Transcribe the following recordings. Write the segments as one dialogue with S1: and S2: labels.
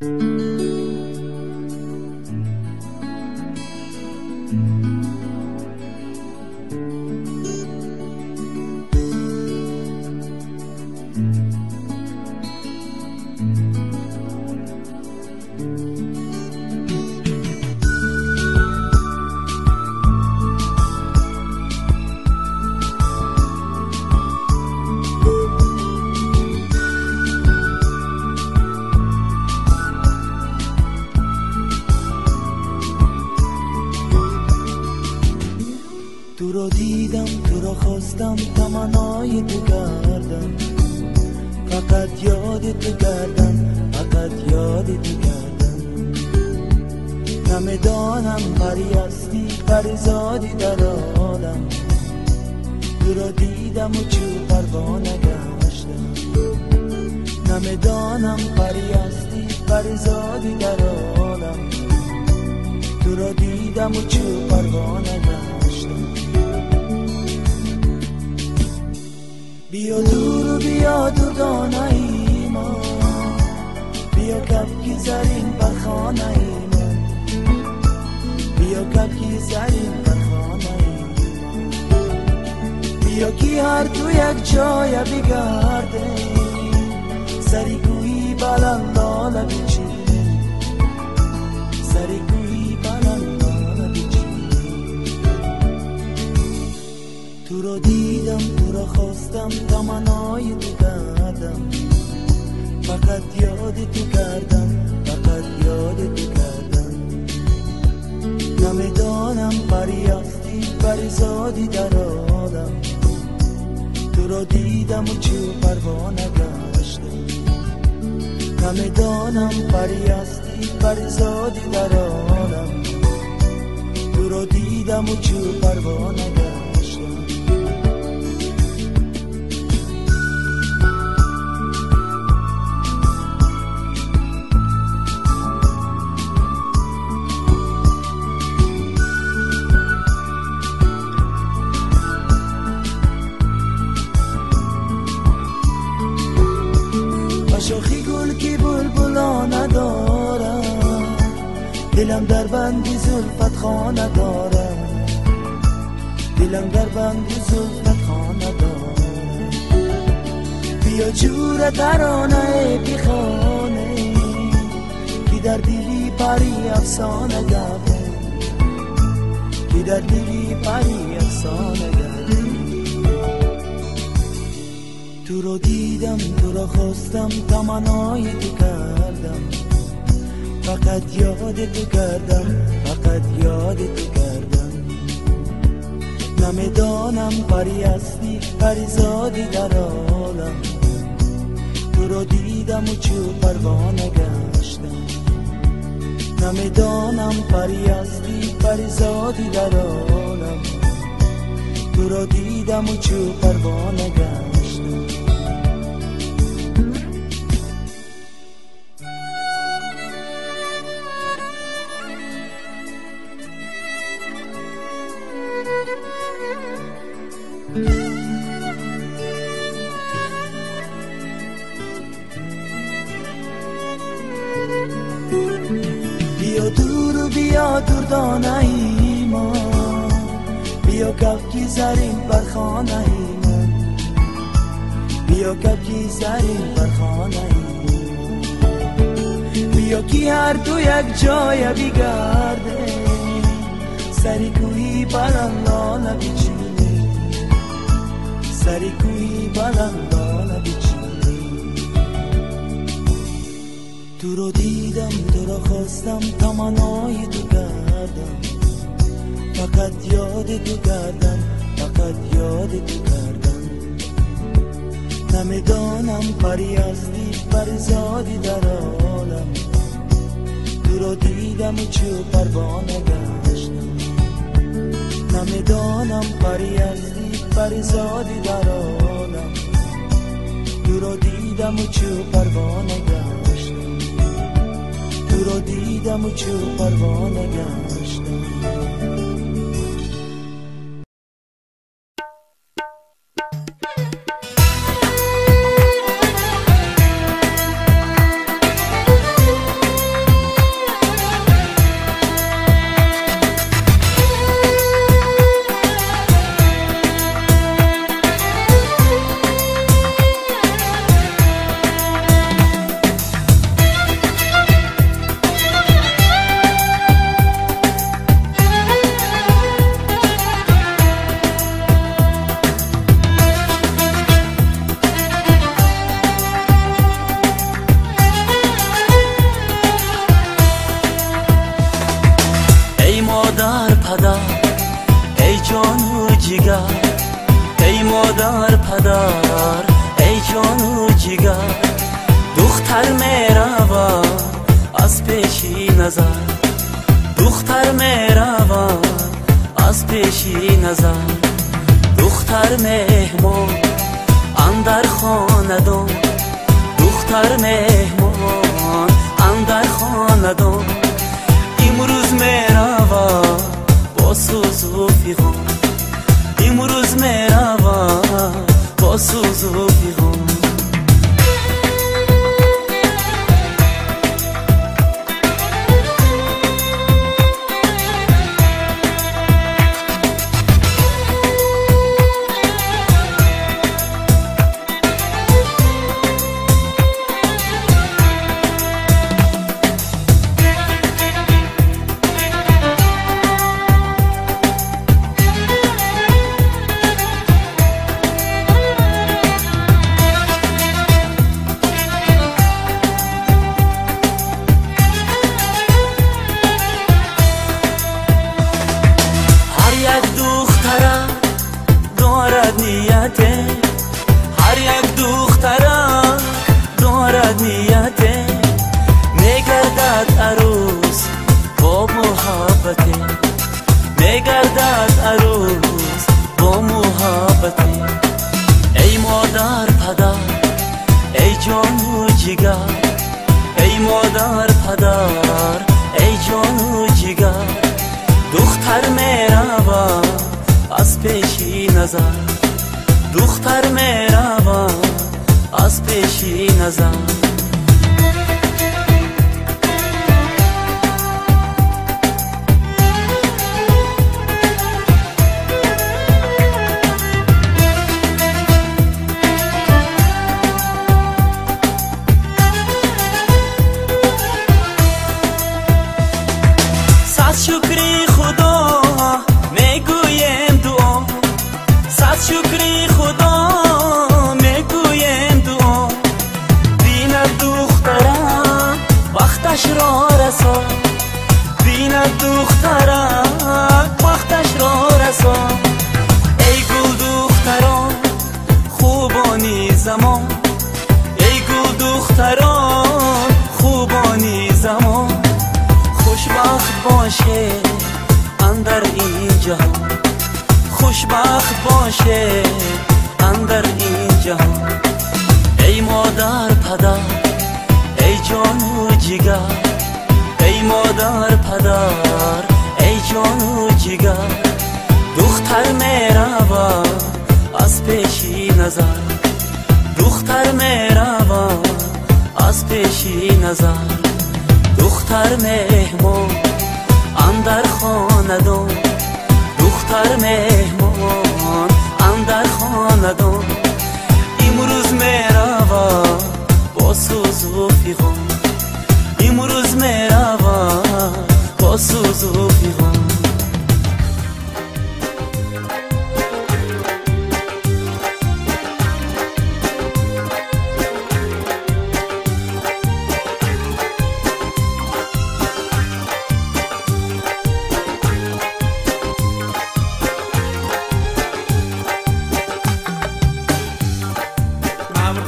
S1: تو رو دیدم، تو رو خواستم، تمنای تو کردم، فقط یاد تو کردم، فقط یاد تو کردم. نمیدانم پری هستی، پریزادی در عالم. تو رو دیدم و چو پروانه گشتم. نمیدانم پری هستی، پریزادی در عالم. تو رو دیدم و چو پروانه گشتم. بیا دور و بیا دردانه ای ما، بیا کفکی زرین بر خانه ای من، بیا کفکی زرین بر خانه ای من. بیا کی هر تو یک جای بگرده، سری کوی بلند لاله بچینیم، سری کوی بلند لاله بچینیم. تو رو دیدم، تو رو خواستم، تمنای تو کردم، فقط یاد تو کردم، فقط یاد تو کردم. نمیدانم پری هستی، پریزادی در عالم. تو رو دیدم و چو پروانه گشتم. نمیدانم پری هستی، پریزادی در عالم. تو رو دیدم و چو پروانه گشتم. شوخی گل که بلبلا ندارم، دلم در بندی زلفت خانه دارم، دلم در بندی زلفت خانه دارم. بیا جور ترانه بی خانه، که در دلی پری افسانه گفته، که در دلی پری افسانه گفته. تو رو دیدم، تو رو خواستم، تمنای تو کردم، فقط یاد تو کردم، فقط یاد تو کردم. نمیدانم پری هستی، پریزادی در عالم. تو رو دیدم و چو پروانه گشتم. نمیدانم پری هستی، پریزادی در عالم. تو رو دیدم و چو پروانه گشتم. بیا دور و بیا دردانه ای ما، بیا کفکی زرین بر خانه ای من، بیا کفکی زرین بر خانه ای من. بیا کی هر تو یک جای بگرده، سری کوی بلند لاله بچینی، سری کوی بلند لاله بچینی. تو رو دیدم، تو رو خواستم، تمنای تو کردم، فقط یاد تو کردم، فقط یاد تو کردم. نمیدانم پری هستی، پریزادی در عالم. تو رو دیدم و چو پروانه گشتم. نمیدانم پری هستی، پریزادی در عالم. تو رو دیدم و چو پروانه گشتم. تو رو دیدم و چو پروانه گشتم. دختر میروا از پیشی نظر، دختر میروا از پیشی نظر. دختر مهمان اندر خاندان، دختر مهمان اندر خاندان. امروز میروا با سوز و فیغان، امروز میروا با سوز و فیغان. هر یک دخترم دارد نیته، میگردد عروس با محبته، میگردد عروس با محبته. ای مادر پدر ای جان و جگر، ای مادر پدر ای جان و جگر. دختر میروا از پیشی نظر، دختر میروا از پیشی نظر. صد شکری خدا میگویم دعا، صد شکری خدا میگویم دعا. بیند دخترم وقتش را رسا، بیند دخترم وقتش را رسا. ای گل دختران خوبانی زمان، ای گل دختران خوبانی زمان. خوشبخت باشه اندر این جهان، خوشبخت باشه اندر این جهان. ای مادر پدر ای جان و جگر، ای مادر پدر ای جان و جگر. دختر میروا از پیشی نظر، دختر میروا از پیشی نظر. دختر مهمان اندر خاندان، دختر مهمان اندر خاندان. امروز میروا با سوز و فیغان، امروز میروا با سوز و فیغان.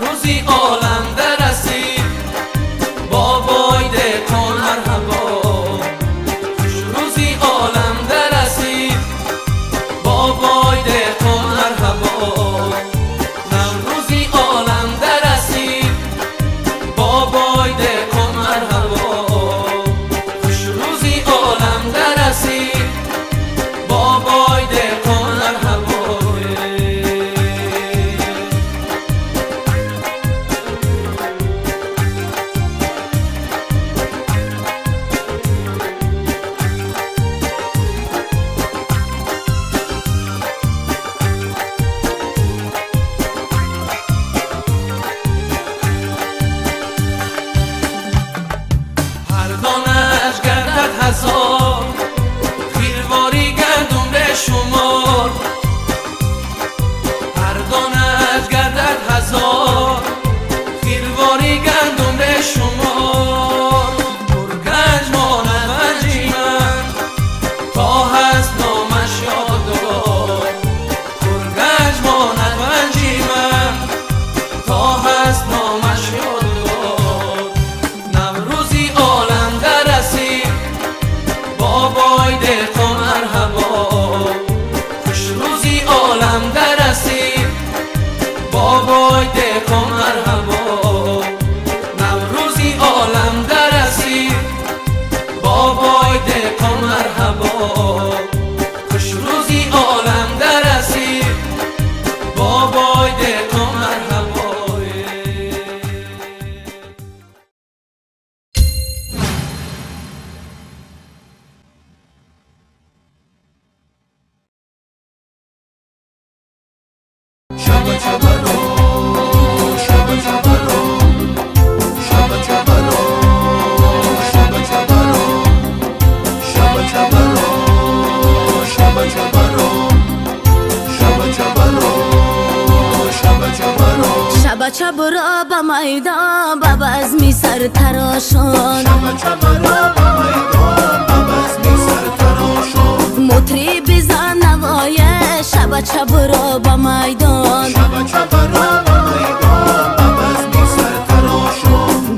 S2: روزی عالم درسی بابای دهقان مرحبا، روزی عالم درسی بابای دهقان مرحبا. روزی عالم درسی بابای دهقان مرحبا، روزی عالم درسی بابای دهقان مرحبا.
S3: شب را با میدان با بزمی سر تراشان مطری بزن نوایه شب را با میدان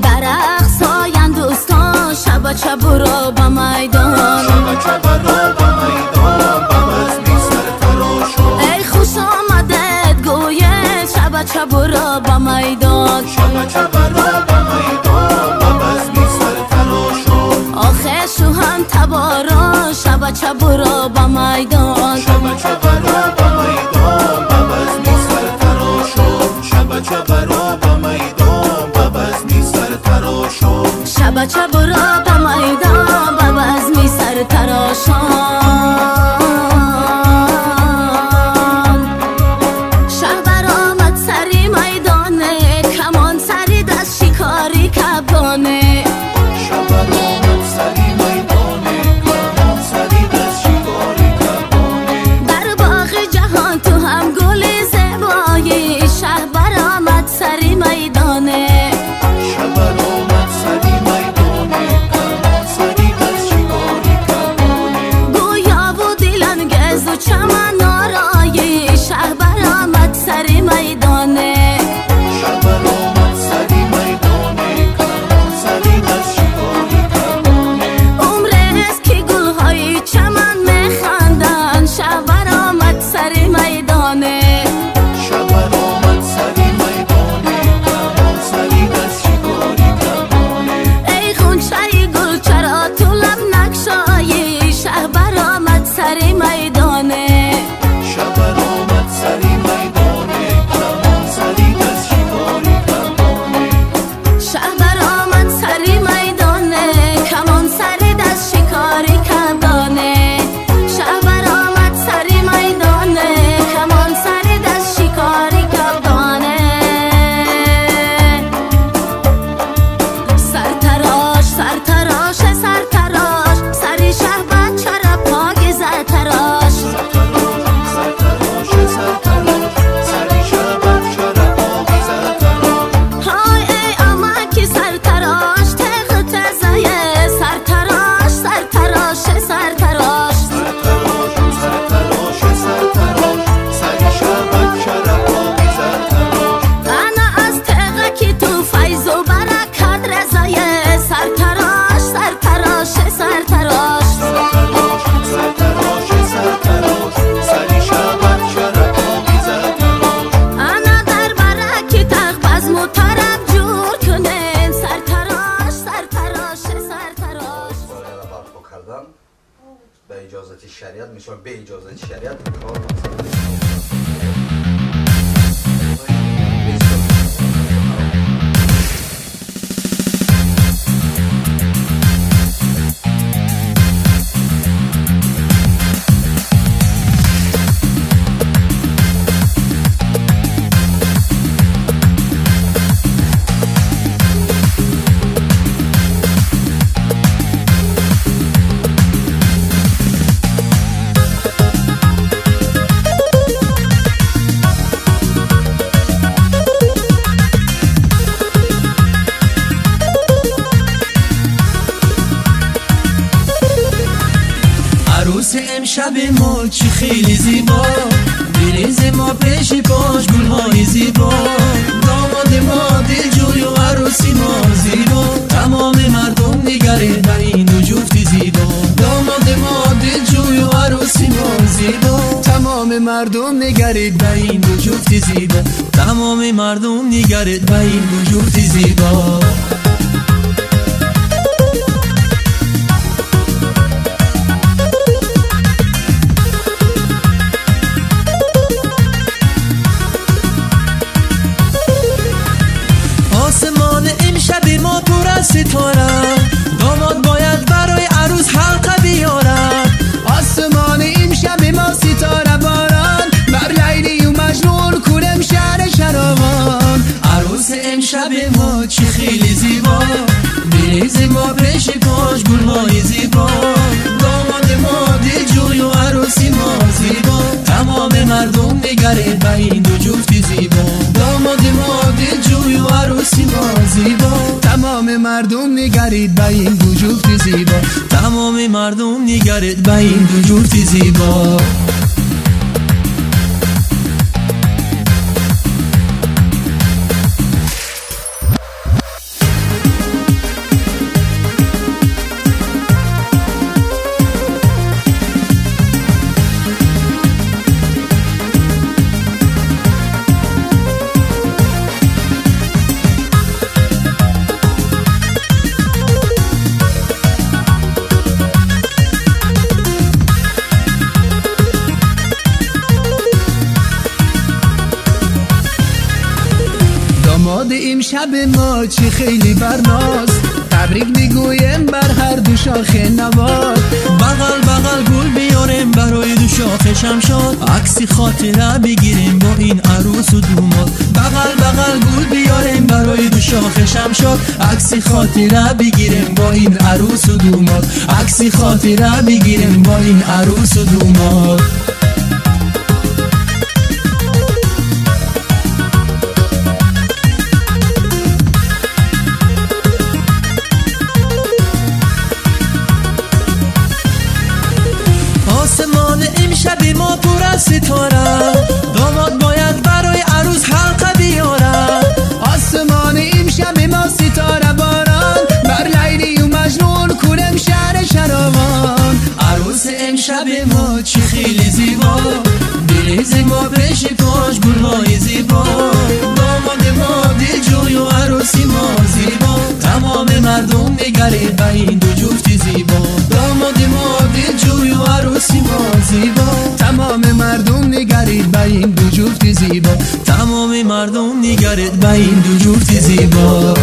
S3: در اقصای دوستان شب را با میدان ای خوش آمدید گوید شب را با میدان آخه شوهن تباران شب را با میدان شب را با میدان با بزمی سر تراشان شهبر آمد سری میدانه کمان سری دست شکاری کبانه در باغ جهان تو هم گل زیبایی شهبر آمد سری میدانه چمن نارایی شهبر آمد سری میدانه عمرست که گلهای چمن میخندن شهبر آمد سری میدانه ای غنچه گل چرا تو لب نگشایی شهبر آمد سری میدانه
S4: به اجازت شریعت میشه به اجازت شریعت کار
S2: امشب ما چی خیلی زیبا بریز ما پیش باش گلهای زیبا داماد ما دلجوی و عروسی ما زیبا تمام مردم نگره بر این دو جفت زیبا داماد ما دلجوی و عروسی ما زیبا تمام مردم نگرید بر این دو جفت زیبا تمام مردم نگرید بر این دو جفت زیبا ستاره داماد باید برای عروس حلقه بیارن آسمان امشب ما ستاره باران بر لیلی و مجنون کنم شهر ما پیش پاش گلهای زیبا، داماد ما دلجوی و عروسی ما زیبا، تمام مردم نگرید به این دو جفت زیبا. داماد ما دلجوی و عروسی ما زیبا، تمام مردم نگرید به این دو جفت زیبا، تمام مردم نگرید به این دو جفت زیبا. داماد امشب ما چی خیلی برناز، تبریک میگویم بر هر دو شاخ نواز، بغل بغل گل بیاریم برای دو شاخ شمشاد، عکسی خاطره بگیریم با این عروس و دوماد. بغل بغل گل بیاریم برای دو شاخ شمشاد، عکسی خاطره بگیریم با این عروس و دوماد، عکسی خاطره بگیریم با این عروس و دوماد. آسمان امشب ما پر از ستاره، داماد باید برای عروس حلقه بیاره. آسمان امشب ما ستاره باران، بر لیلی و مجنون کنم شهر شراوان. عروس امشب ما چی خیلی زیبا، بریز ما پیش پاش گلهای زیبا، داماد ما دلجوی و عروسی ما زیبا، تمام مردم نگرید به این دو جفت زیبا. داماد ما دلجوی و عروسی ما زیبا، تمام مردم نگرید به این دو جفت زیبا، تمام مردم نگرید به این دو جفت زیبا.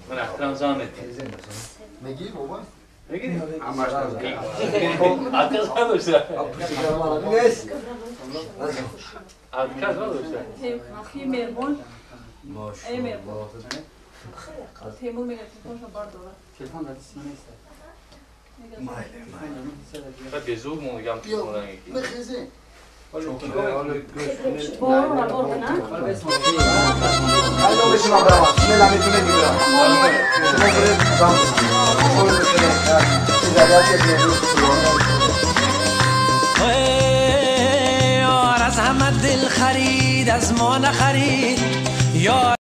S5: من احترام زامت
S4: میگی بابا؟
S5: میگی؟
S4: همش
S5: عکس نداشته
S4: نیست.
S5: عکس نداشته
S6: خیلی مهربان
S4: ماشاءالله.
S6: ای مهربان تیمور میگه تلفنشو برداره
S5: تلفن دستش نیست
S4: مایل
S5: بعد بزرگ میگم تلفن نگی
S4: بخیزه.
S6: بارو را برده نه؟
S4: حالا بشیم برام. بسم میتونه میبرم. شما برید دام. شما
S2: یار از همه دل خرید از ما نخرید، یار